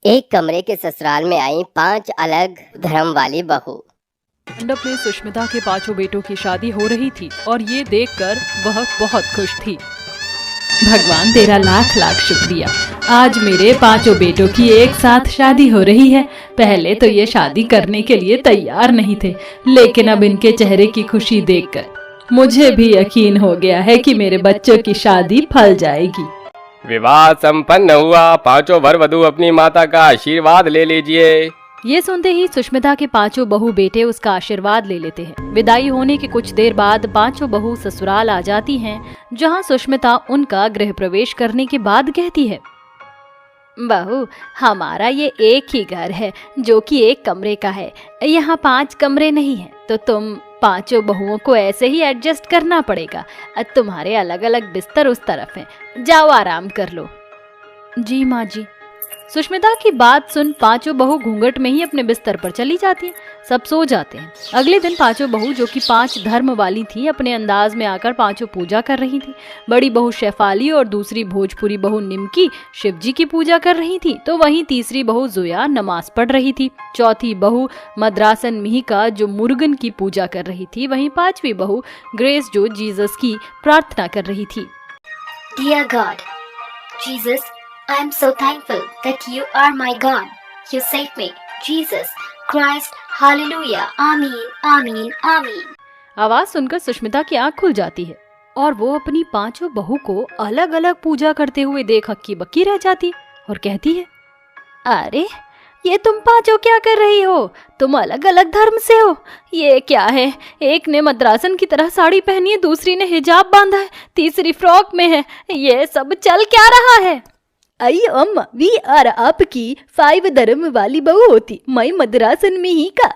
एक कमरे के ससुराल में आई 5 अलग धर्म वाली बहू। मंडप में सुष्मिता के 5 बेटों की शादी हो रही थी और ये देखकर वह बहुत खुश थी। भगवान तेरा लाख लाख शुक्रिया, आज मेरे 5 बेटों की एक साथ शादी हो रही है। पहले तो ये शादी करने के लिए तैयार नहीं थे, लेकिन अब इनके चेहरे की खुशी देखकर मुझे भी यकीन हो गया है कि मेरे बच्चों की शादी फल जाएगी। विवाह संपन्न हुआ। 5 वर वधू अपनी माता का आशीर्वाद ले लीजिए। ये सुनते ही सुष्मिता के 5 बहू बेटे उसका आशीर्वाद ले लेते हैं। विदाई होने के कुछ देर बाद 5 बहू ससुराल आ जाती हैं, जहां सुष्मिता उनका गृह प्रवेश करने के बाद कहती है, बहू हमारा ये एक ही घर है जो कि एक कमरे का है, यहाँ 5 कमरे नहीं है, तो तुम 5 बहुओं को ऐसे ही एडजस्ट करना पड़ेगा। तुम्हारे अलग अलग बिस्तर उस तरफ हैं, जाओ आराम कर लो। जी माँ जी। सुष्मिता की बात सुन 5 बहू घूंघट में ही अपने बिस्तर पर चली जाती हैं। सब सो जाते हैं। अगले दिन 5 बहू जो कि 5 धर्म वाली थी, अपने अंदाज में आकर 5 पूजा कर रही थी। बड़ी बहू शेफाली और दूसरी भोजपुरी बहू निमकी शिव जी की पूजा कर रही थी, तो वहीं तीसरी बहू जोया नमाज पढ़ रही थी। चौथी बहू मद्रासन मिहिका जो मुर्गन की पूजा कर रही थी। वहीं 5वीं बहू ग्रेस जो जीसस की प्रार्थना कर रही थी। Dear God, Jesus, I am so thankful that you are my God. You saved me, Jesus Christ. Hallelujah. Amen. Amen. Amen. आवाज सुनकर सुष्मिता की आंख खुल जाती है और वो अपनी 5 बहू को अलग अलग पूजा करते हुए देख हक्की बक्की रह जाती और कहती है, अरे ये तुम 5 क्या कर रही हो? तुम अलग अलग धर्म से हो। ये क्या है? एक ने मद्रासन की तरह साड़ी पहनी है, दूसरी ने हिजाब बांधा है, तीसरी फ्रॉक में है। ये सब चल क्या रहा है? आई अम्मा, वी आर आपकी 5 धर्म वाली बहू होती, मैं मद्रासन में ही का।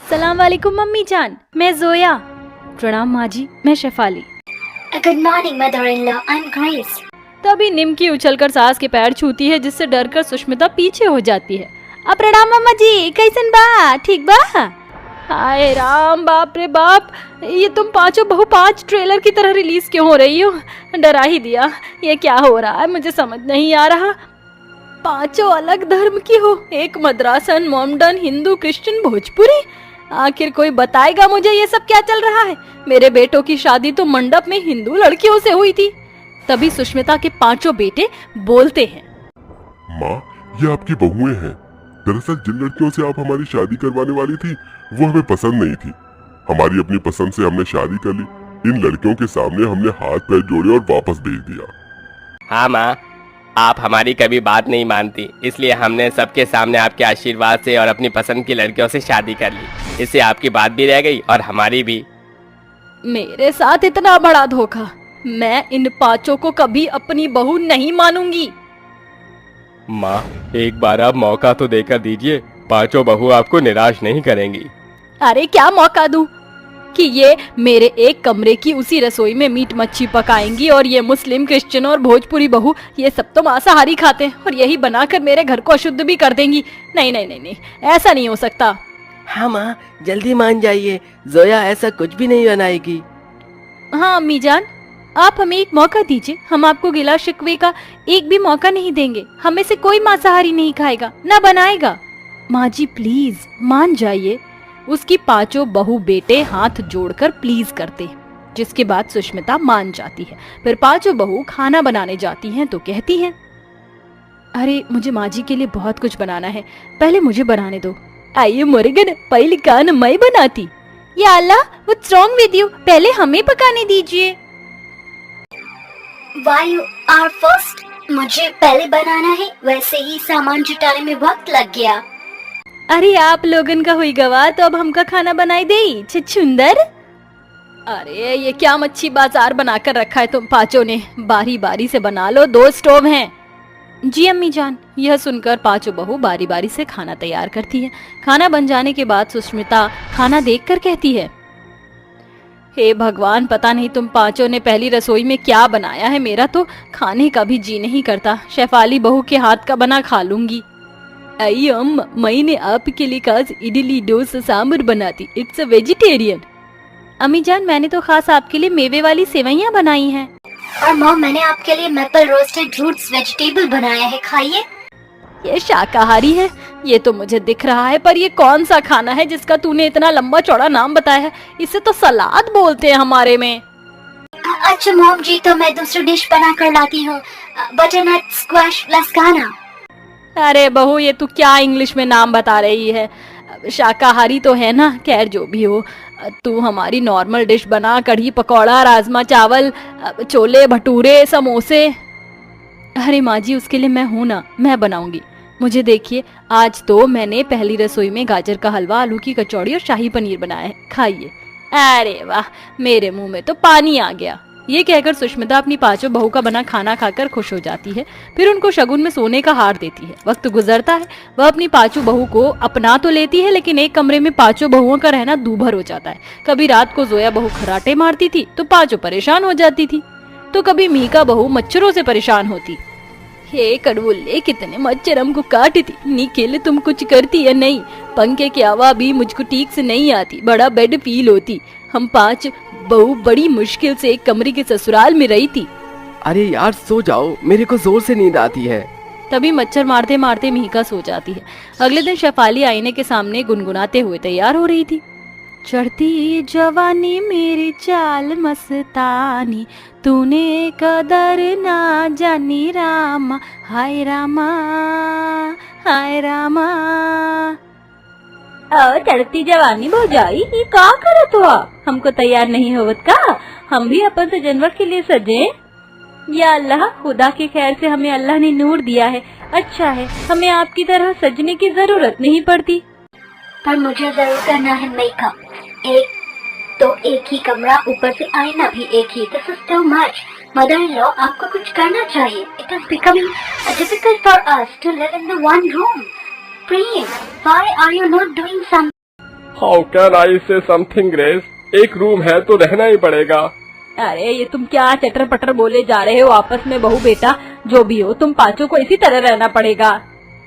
सलाम वालेकुम मम्मी जान, मैं जोया। प्रणाम माँ जी, मैं Shefali. Good morning, mother-in-law. I'm Grace. तभी निमकी उछलकर सास के पैर छूती है, जिससे डरकर सुष्मिता पीछे हो जाती है। प्रणाम मम्मा जी, कैसन बा? ठीक बा? हाय राम, बाप रे बाप, ये तुम 5 बहू 5 ट्रेलर की तरह रिलीज क्यों हो रही हो? डरा ही दिया। ये क्या हो रहा है, मुझे समझ नहीं आ रहा। 5 अलग धर्म की हो, एक मद्रासन, मोमडन, हिंदू, क्रिश्चियन, भोजपुरी। आखिर कोई बताएगा मुझे ये सब क्या चल रहा है? मेरे बेटों की शादी तो मंडप में हिंदू लड़कियों से हुई थी। तभी सुष्मिता के 5 बेटे बोलते हैं, माँ, ये आपकी बहुएं हैं। दरअसल जिन लड़कियों से आप हमारी शादी करवाने वाली थी वो हमें पसंद नहीं थी। हमारी अपनी पसंद से हमने शादी कर ली। इन लड़कियों के सामने हमने हाथ पैर जोड़े और वापस भेज दिया। हाँ माँ, आप हमारी कभी बात नहीं मानती, इसलिए हमने सबके सामने आपके आशीर्वाद से और अपनी पसंद की लड़कियों से शादी कर ली। इससे आपकी बात भी रह गई और हमारी भी। मेरे साथ इतना बड़ा धोखा, मैं इन 5 को कभी अपनी बहू नहीं मानूंगी। माँ, एक बार आप मौका तो देकर दीजिए, 5 बहू आपको निराश नहीं करेंगी। अरे क्या मौका दूं कि ये मेरे एक कमरे की उसी रसोई में मीट मच्छी पकाएंगी और ये मुस्लिम, क्रिश्चियन और भोजपुरी बहू ये सब तो मांसाहारी खाते हैं और यही बनाकर मेरे घर को अशुद्ध भी कर देंगी। नहीं नहीं नहीं नहीं, ऐसा नहीं हो सकता। हाँ माँ, जल्दी मान जाइए, जोया ऐसा कुछ भी नहीं बनाएगी। हाँ अम्मी जान, आप हमें एक मौका दीजिए, हम आपको गिला शिकवे का एक भी मौका नहीं देंगे। हमें से कोई मांसाहारी नहीं खाएगा, ना बनाएगा। माँ जी प्लीज मान जाइए। उसकी 5 बहू बेटे हाथ जोड़कर प्लीज करते हैं, जिसके बाद सुष्मिता मान जाती है। फिर 5 बहू खाना बनाने जाती हैं तो कहती हैं, अरे मुझे माँ जी के लिए बहुत कुछ बनाना है, पहले मुझे बनाने दो। आइए मुर्गन, पहले कान मैं बनाती। या अल्लाह, व्हाट्स रॉन्ग विद यू? पहले हमें पकाने दीजिए। Why you are first? मुझे पहले बनाना है, वैसे ही सामान जुटाने में वक्त लग गया। अरे आप लोगन का हुई गवा, तो अब हमका खाना बनाई दे छुंदर। अरे ये क्या मच्छी बाजार बनाकर रखा है तुम 5 ने? बारी बारी से बना लो, 2 स्टोव हैं। जी अम्मी जान। यह सुनकर 5 बहू बारी बारी से खाना तैयार करती है। खाना बन जाने के बाद सुष्मिता खाना देखकर कहती है, हे भगवान, पता नहीं तुम 5 ने पहली रसोई में क्या बनाया है, मेरा तो खाने का भी जी नहीं करता। शेफाली बहू के हाथ का बना खा लूंगी। आई अम्मा, मैंने आपके लिए खास इडली डोसा सांबर बनाती, इट्स अ वेजिटेरियन। अम्मी जान, मैंने तो खास आपके लिए मेवे वाली सेवइयां बनाई हैं। और मॉम, मैंने आपके लिए मैपल रोस्टेड रूट्स वेजिटेबल बनाया है, खाइए। ये शाकाहारी है, ये तो मुझे दिख रहा है, पर ये कौन सा खाना है जिसका तूने इतना लंबा चौड़ा नाम बताया है? इसे तो सलाद बोलते हैं हमारे में। अच्छा मॉम जी, तो मैं दूसरी डिश बना कर लाती हूँ, बटरनट स्क्वैश लस्काना। अरे बहू, ये तू क्या इंग्लिश में नाम बता रही है? शाकाहारी तो है ना? खैर जो भी हो, तू हमारी नॉर्मल डिश बना, कढ़ी पकौड़ा, राजमा चावल, छोले भटूरे, समोसे। अरे माँ जी, उसके लिए मैं हूं ना, मैं बनाऊंगी। मुझे देखिए, आज तो मैंने पहली रसोई में गाजर का हलवा, आलू की कचौड़ी और शाही पनीर बनाया है, खाइए। अरे वाह, मेरे मुंह में तो पानी आ गया। ये कहकर सुष्मिता अपनी पांचों बहू का बना खाना खाकर खुश हो जाती है। फिर उनको शगुन में सोने का हार देती है। वक्त गुजरता है, वह अपनी पांचों बहू को अपना तो लेती है, लेकिन एक कमरे में पांचों बहुओं का रहना दूभर हो जाता है। कभी रात को जोया बहू खर्राटे मारती थी तो पांचों परेशान हो जाती थी, तो कभी मीका बहू मच्छरों से परेशान होती। हे कड़वुल्ले, कितने मच्छर हमको काटती। निखिल, तुम कुछ करती या नहीं? पंखे की हवा भी मुझको ठीक से नहीं आती, बड़ा बेड फील होती। हम पांच बहू बड़ी मुश्किल से एक कमरे के ससुराल में रही थी। अरे यार सो जाओ, मेरे को जोर से नींद आती है। तभी मच्छर मारते मारते मीका सो जाती है। अगले दिन शेफाली आईने के सामने गुनगुनाते हुए तैयार हो रही थी। चढ़ती जवानी मेरी चाल मस्तानी, तूने कदर ना जानी रामा, हाय रामा, हाय रामा। चढ़ती जवानी भौजाई, ये का करत हुआ? हमको तैयार नहीं होवत का? हम भी अपन से जनवर के लिए सजे। या अल्लाह, खुदा के खैर से हमें अल्लाह ने नूर दिया है, अच्छा है, हमें आपकी तरह सजने की जरूरत नहीं पड़ती। पर मुझे जरूर करना है मेकअप। एक तो एक ही कमरा, ऊपर से आईना भी एक ही। This is too much. Mother in law, आपको कुछ करना चाहिए। It is becoming difficult for us to live in the one room. Prem, why are you not doing something? How can I say something grace? एक room है तो रहना ही पड़ेगा। अरे ये तुम क्या चटर पटर बोले जा रहे हो आपस में? बहू बेटा जो भी हो, तुम पांचों को इसी तरह रहना पड़ेगा।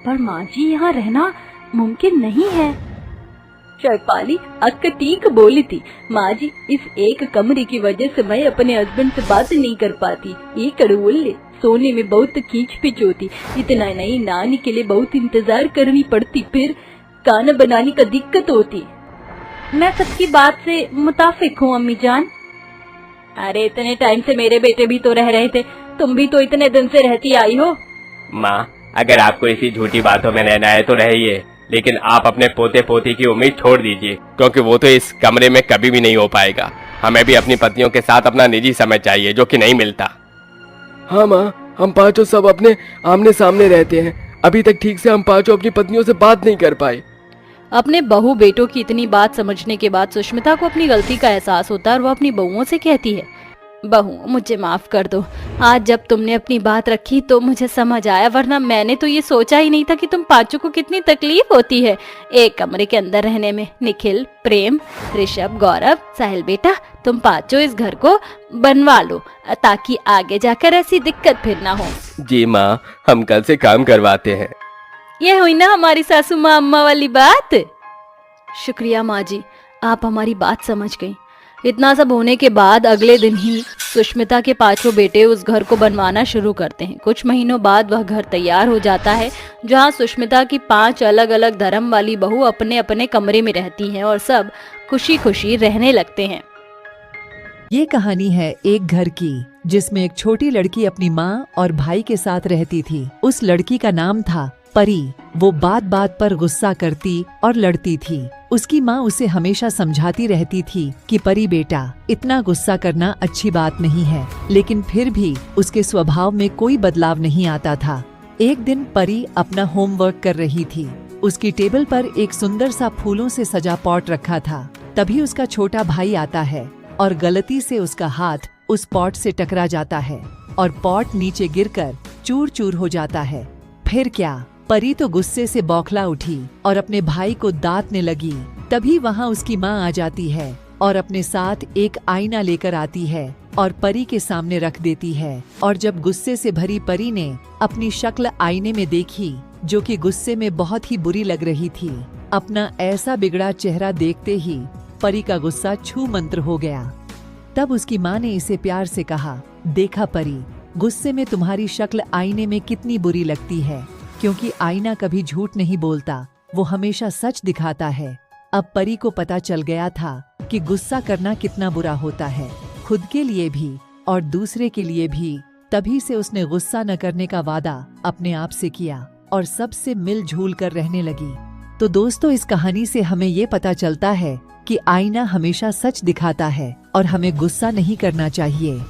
पर माँ जी, यहाँ रहना मुमकिन नहीं है। शेफाली अक्का ठीक बोली थी। माँ जी, इस एक कमरे की वजह से मैं अपने हस्बैंड से बात नहीं कर पाती। ये कड़वुल्ले, सोने में बहुत खींच पिच होती। इतना नहीं, नानी के लिए बहुत इंतजार करनी पड़ती, फिर खाना बनाने का दिक्कत होती। मैं सबकी बात से मुताफिक हूँ अम्मी जान। अरे इतने टाइम से मेरे बेटे भी तो रह रहे थे, तुम भी तो इतने दिन से रहती आई हो। माँ, अगर आपको इसी झूठी बातों में रहना है तो रहिए, लेकिन आप अपने पोते पोती की उम्मीद छोड़ दीजिए, क्योंकि वो तो इस कमरे में कभी भी नहीं हो पाएगा। हमें भी अपनी पत्नियों के साथ अपना निजी समय चाहिए, जो कि नहीं मिलता। हाँ माँ, हम पांचों सब अपने आमने सामने रहते हैं। अभी तक ठीक से हम पांचों अपनी पत्नियों से बात नहीं कर पाए। अपने बहू बेटों की इतनी बात समझने के बाद सुष्मिता को अपनी गलती का एहसास होता है और वो अपनी बहुओं से कहती है, बहू मुझे माफ कर दो। आज जब तुमने अपनी बात रखी तो मुझे समझ आया, वरना मैंने तो ये सोचा ही नहीं था कि तुम पांचों को कितनी तकलीफ होती है एक कमरे के अंदर रहने में। निखिल, प्रेम, ऋषभ, गौरव, साहिल बेटा, तुम पांचों इस घर को बनवा लो ताकि आगे जाकर ऐसी दिक्कत फिर ना हो। जी माँ, हम कल से काम करवाते हैं। ये हुई ना हमारी सासू माँ अम्मा वाली बात। शुक्रिया माँ जी, आप हमारी बात समझ गई। इतना सब होने के बाद अगले दिन ही सुष्मिता के पांचों बेटे उस घर को बनवाना शुरू करते हैं। कुछ महीनों बाद वह घर तैयार हो जाता है, जहां सुष्मिता की 5 अलग अलग धर्म वाली बहू अपने अपने कमरे में रहती हैं और सब खुशी खुशी रहने लगते हैं। ये कहानी है एक घर की, जिसमें एक छोटी लड़की अपनी माँ और भाई के साथ रहती थी। उस लड़की का नाम था परी। वो बात बात पर गुस्सा करती और लड़ती थी। उसकी माँ उसे हमेशा समझाती रहती थी कि परी बेटा, इतना गुस्सा करना अच्छी बात नहीं है, लेकिन फिर भी उसके स्वभाव में कोई बदलाव नहीं आता था। एक दिन परी अपना होमवर्क कर रही थी। उसकी टेबल पर एक सुंदर सा फूलों से सजा पॉट रखा था। तभी उसका छोटा भाई आता है और गलती से उसका हाथ उस पॉट से टकरा जाता है और पॉट नीचे गिरकर चूर चूर हो जाता है। फिर क्या, परी तो गुस्से से बौखला उठी और अपने भाई को दांतने लगी। तभी वहाँ उसकी माँ आ जाती है और अपने साथ एक आईना लेकर आती है और परी के सामने रख देती है। और जब गुस्से से भरी परी ने अपनी शक्ल आईने में देखी, जो कि गुस्से में बहुत ही बुरी लग रही थी, अपना ऐसा बिगड़ा चेहरा देखते ही परी का गुस्सा छू मंत्र हो गया। तब उसकी माँ ने इसे प्यार से कहा, देखा परी, गुस्से में तुम्हारी शक्ल आईने में कितनी बुरी लगती है। क्योंकि आईना कभी झूठ नहीं बोलता, वो हमेशा सच दिखाता है। अब परी को पता चल गया था कि गुस्सा करना कितना बुरा होता है, खुद के लिए भी और दूसरे के लिए भी। तभी से उसने गुस्सा न करने का वादा अपने आप से किया और सबसे मिलजुल कर रहने लगी। तो दोस्तों, इस कहानी से हमें ये पता चलता है कि आईना हमेशा सच दिखाता है और हमें गुस्सा नहीं करना चाहिए।